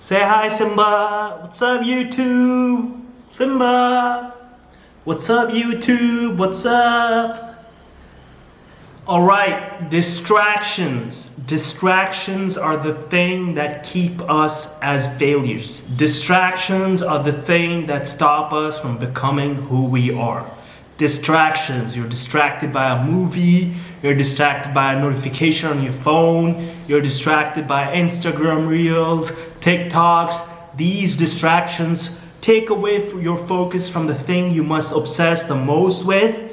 Say hi, Simba. What's up, YouTube? Simba. What's up, YouTube? What's up? All right, distractions. Distractions are the thing that keep us as failures. Distractions are the thing that stop us from becoming who we are. Distractions. You're distracted by a movie, you're distracted by a notification on your phone, you're distracted by Instagram reels, TikToks. These distractions take away your focus from the thing you must obsess the most with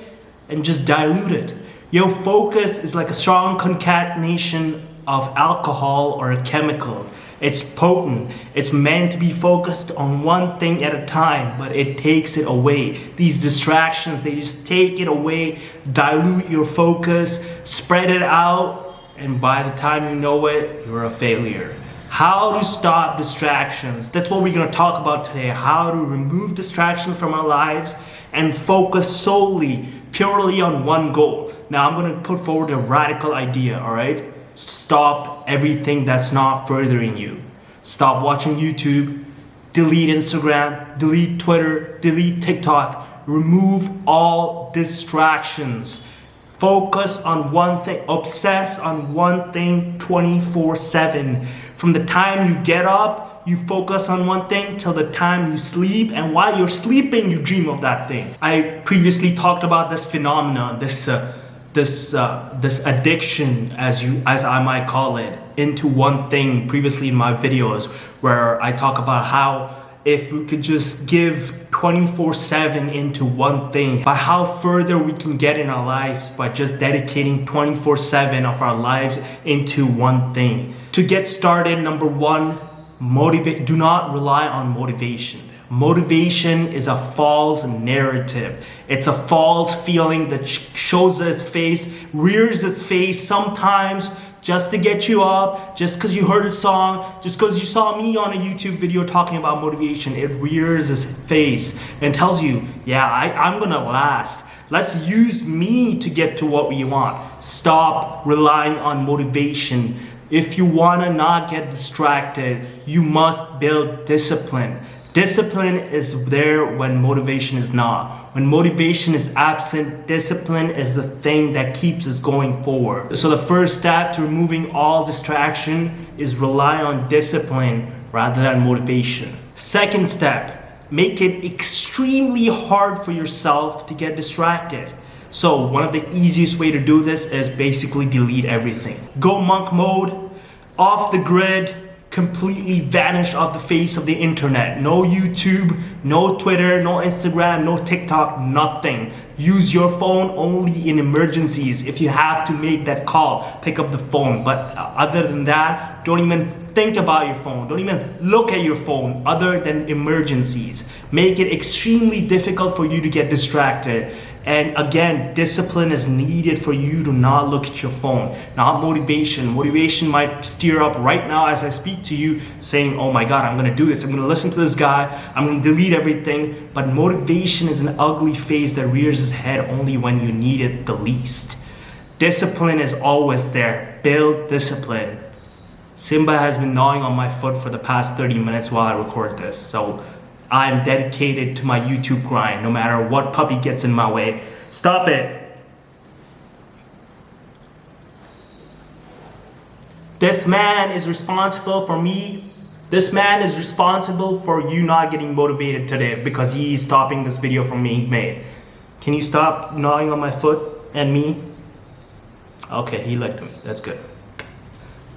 and just dilute it. Your focus is like a strong concatenation of alcohol or a chemical. It's potent. It's meant to be focused on one thing at a time, but it takes it away. These distractions, they just take it away, dilute your focus, spread it out, and by the time you know it, you're a failure. How to stop distractions. That's what we're going to talk about today. How to remove distractions from our lives and focus solely, purely on one goal. Now, I'm going to put forward a radical idea, all right? Stop everything that's not furthering you. Stop watching YouTube, delete Instagram, delete Twitter, delete TikTok. Remove all distractions. Focus on one thing, obsess on one thing 24/7. From the time you get up, you focus on one thing till the time you sleep, and while you're sleeping, you dream of that thing. I previously talked about this phenomenon, this addiction, as I might call it, into one thing previously in my videos, where I talk about how if we could just give 24/7 into one thing, by how further we can get in our lives by just dedicating 24/7 of our lives into one thing. To get started, number one, do not rely on motivation. Motivation is a false narrative. It's a false feeling that shows its face, rears its face sometimes just to get you up, just because you heard a song, just because you saw me on a YouTube video talking about motivation. It rears its face and tells you, yeah, I'm gonna last. Let's use me to get to what we want. Stop relying on motivation. If you wanna not get distracted, you must build discipline. Discipline is there when motivation is not. When motivation is absent, discipline is the thing that keeps us going forward. So the first step to removing all distraction is rely on discipline rather than motivation. Second step, make it extremely hard for yourself to get distracted. So one of the easiest way to do this is basically delete everything. Go monk mode, off the grid, completely vanished off the face of the internet. No YouTube, no Twitter, no Instagram, no TikTok, nothing. Use your phone only in emergencies. If you have to make that call, pick up the phone. But other than that, don't even think about your phone. Don't even look at your phone other than emergencies. Make it extremely difficult for you to get distracted. And again, discipline is needed for you to not look at your phone, not motivation. Motivation might steer up right now as I speak to you saying, oh my God, I'm gonna do this. I'm gonna listen to this guy. I'm gonna delete everything. But motivation is an ugly face that rears its head only when you need it the least. Discipline is always there. Build discipline. Simba has been gnawing on my foot for the past 30 minutes while I record this. So I'm dedicated to my YouTube grind, no matter what puppy gets in my way. Stop it. This man is responsible for me. This man is responsible for you not getting motivated today because he's stopping this video from being made. Can you stop gnawing on my foot and me? Okay, he licked me. That's good.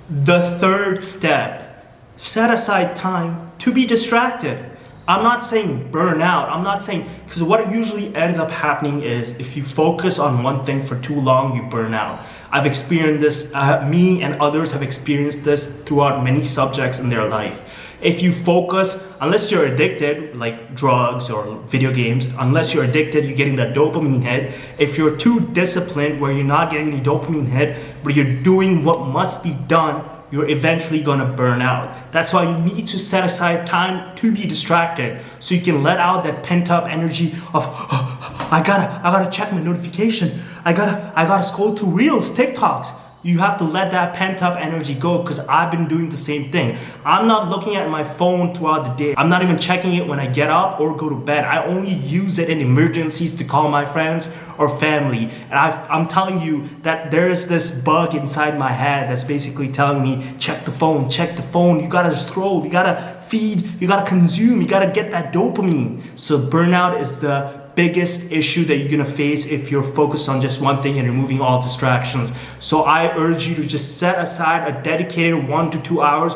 The third step, set aside time to be distracted. I'm not saying burn out. I'm not saying, because what usually ends up happening is if you focus on one thing for too long, you burn out. I've experienced this, me and others have experienced this throughout many subjects in their life. If you focus, unless you're addicted, like drugs or video games, unless you're addicted, you're getting that dopamine hit. If you're too disciplined where you're not getting any dopamine hit, but you're doing what must be done, you're eventually gonna burn out. That's why you need to set aside time to be distracted so you can let out that pent-up energy of, oh, I gotta check my notification. I gotta scroll through reels, TikToks. You have to let that pent up energy go, because I've been doing the same thing. I'm not looking at my phone throughout the day. I'm not even checking it when I get up or go to bed. I only use it in emergencies to call my friends or family. And I'm telling you that there is this bug inside my head that's basically telling me, check the phone, check the phone. You gotta scroll, you gotta feed, you gotta consume, you gotta get that dopamine. So burnout is the biggest issue that you're gonna face if you're focused on just one thing and removing all distractions. So I urge you to just set aside a dedicated 1 to 2 hours,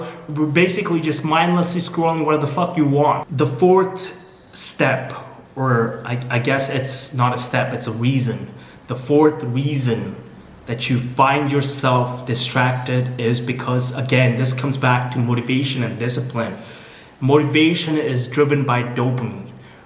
basically just mindlessly scrolling where the fuck you want. The fourth step, or I guess it's not a step, it's a reason. The fourth reason that you find yourself distracted is because, again, this comes back to motivation and discipline. Motivation is driven by dopamine.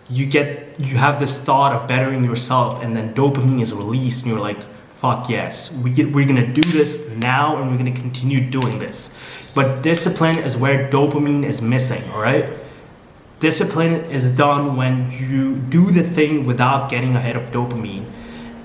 You have this thought of bettering yourself, and then dopamine is released and you're like, fuck yes, we're gonna do this now and we're gonna continue doing this. But discipline is where dopamine is missing, all right? Discipline is done when you do the thing without getting ahead of dopamine.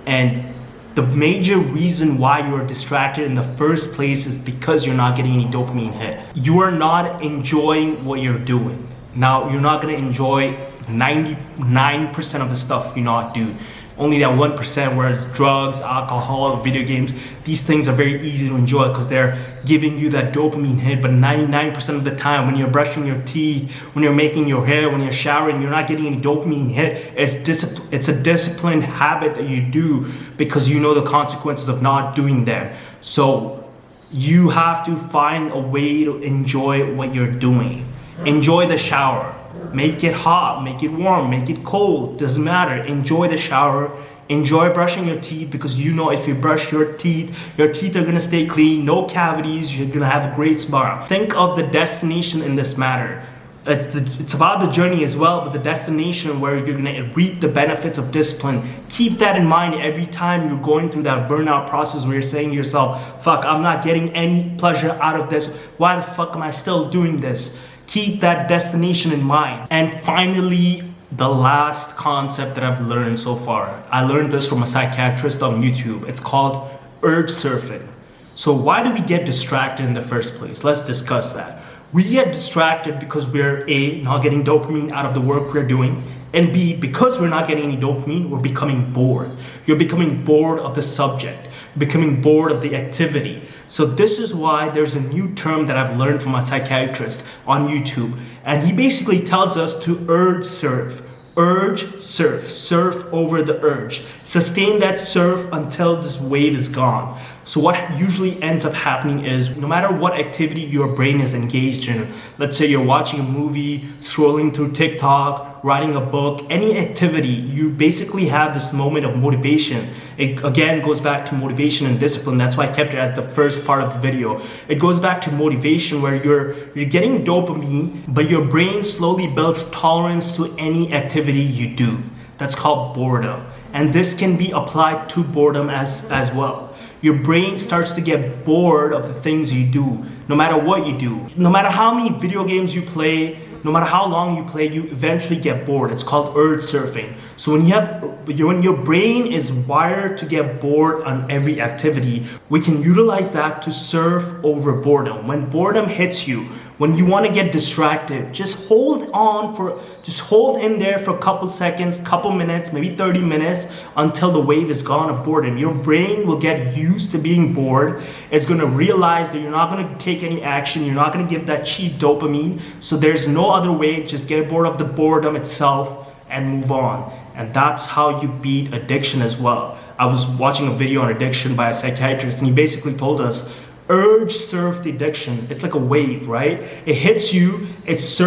And the major reason why you're distracted in the first place is because you're not getting any dopamine hit. You are not enjoying what you're doing. Now, you're not gonna enjoy 99% of the stuff you not do. Only that 1% where it's drugs, alcohol, video games. These things are very easy to enjoy because they're giving you that dopamine hit. But 99% of the time, when you're brushing your teeth, when you're making your hair, when you're showering, you're not getting any dopamine hit. It's a disciplined habit that you do because you know the consequences of not doing them. So you have to find a way to enjoy what you're doing. Enjoy the shower. Make it hot, make it warm, make it cold, doesn't matter. Enjoy the shower, enjoy brushing your teeth, because you know if you brush your teeth are gonna stay clean, no cavities, you're gonna have a great smile. Think of the destination in this matter. It's about the journey as well, but the destination where you're gonna reap the benefits of discipline. Keep that in mind every time you're going through that burnout process where you're saying to yourself, fuck, I'm not getting any pleasure out of this. Why the fuck am I still doing this? Keep that destination in mind. And finally, the last concept that I've learned so far. I learned this from a psychiatrist on YouTube. It's called urge surfing. So why do we get distracted in the first place? Let's discuss that. We get distracted because we're A, not getting dopamine out of the work we're doing, and B, because we're not getting any dopamine, we're becoming bored. You're becoming bored of the subject, becoming bored of the activity. So this is why there's a new term that I've learned from a psychiatrist on YouTube, and he basically tells us to urge surf. Urge surf, surf over the urge. Sustain that surf until this wave is gone. So what usually ends up happening is no matter what activity your brain is engaged in, let's say you're watching a movie, scrolling through TikTok, writing a book, any activity, you basically have this moment of motivation. It again goes back to motivation and discipline. That's why I kept it at the first part of the video. It goes back to motivation where you're getting dopamine, but your brain slowly builds tolerance to any activity you do. That's called boredom. And this can be applied to boredom as well. Your brain starts to get bored of the things you do, no matter what you do. No matter how many video games you play, no matter how long you play, you eventually get bored. It's called urge surfing. So when your brain is wired to get bored on every activity, we can utilize that to surf over boredom. When boredom hits you, when you want to get distracted, just hold in there for a couple seconds, couple minutes, maybe 30 minutes until the wave is gone of boredom. Your brain will get used to being bored. It's going to realize that you're not going to take any action. You're not going to give that cheap dopamine. So there's no other way. Just get bored of the boredom itself and move on. And that's how you beat addiction as well. I was watching a video on addiction by a psychiatrist, and he basically told us, urge surf the addiction. It's like a wave, right? It hits you, it's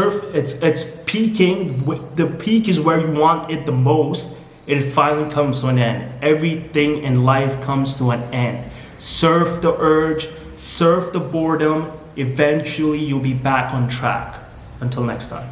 peaking. The peak is where you want it the most. It finally comes to an end. Everything in life comes to an end. Surf the urge, surf the boredom. Eventually you'll be back on track. Until next time.